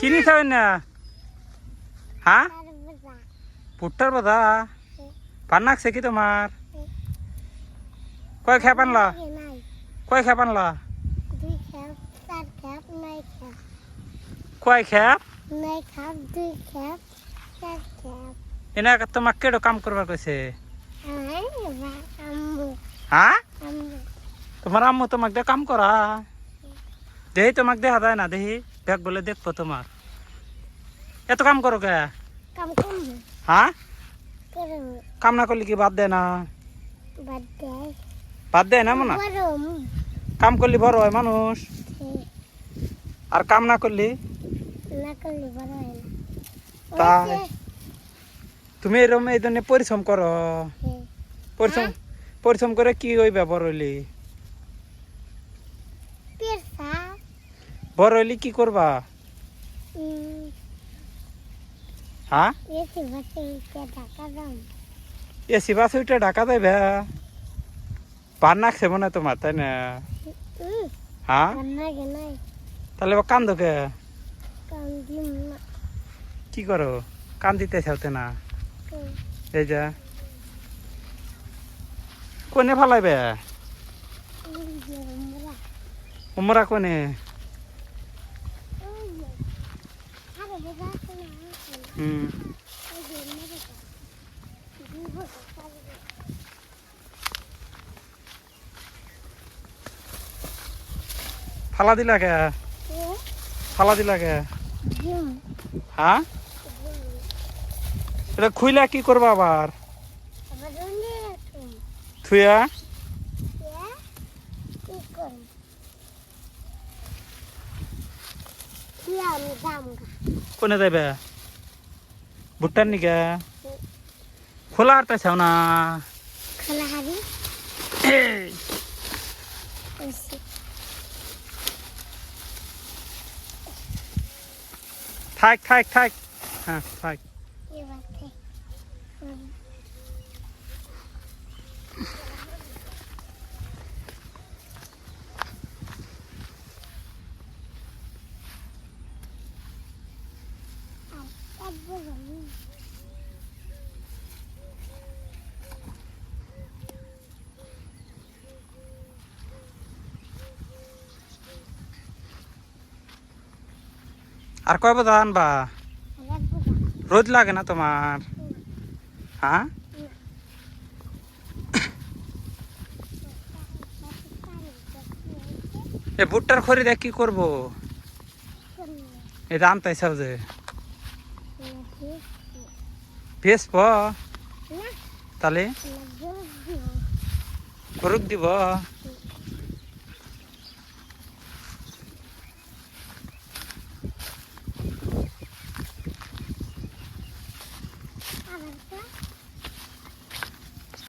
কিনি খাবেন না? হ্যাঁ, ভুট্টার বাদা পান নাকছে কি তোমার? কয় খেপ আনলা? কয় খেপ আনলা? কয় খেপ? এনে তোমাক কেডো কাম করবার কইছে? হ্যাঁ, তোমার আম্মু তোমাক দিয়ে কাম করা? দেহি তোমাক দেখা যায় না, দেহি দেখ বলে দেখবো তোমার। এত কাম করো কে? হ্যাঁ, কাম না করলে কি বাদ দেয় না? বাদ দেয় না মনে? কাম করলে বড় হয় মানুষ, আর কাম না করলে? তাই তুমি এরকম এই জন্য পরিশ্রম করো? পরিশ্রম পরিশ্রম করে কি ওই ব্যাপার হইলি? বড় হইলি কি করবা? হ্যাঁ, এসি বাসে উঠে ঢাকা যাইবে? পার নাকছে মনে হয় তোমার, তাই না? হ্যাঁ, তাহলে কান্দো কে? কি করো? কান দিতে চাওতে না? এই যা কোনে ফালাইবে? উমরা কোনে? ফালা দিলা কে? ফালা দিলা কে? হ্যাঁ, এটা খুইলা কি করবা আবার? থুয়া কোনে যাইবে? ভুট্টার নিকে? খোলা আর চাও না? থাক থাক থাক, হ্যাঁ থাক। আর কয় বাজা আনবা? রোদ লাগে না তোমার? হ্যাঁ, এ ভুট্টার খড়ি দিয়ে কি করবো? এটা আনতে চাও যে বেসব? তাহলে গরুক দিব?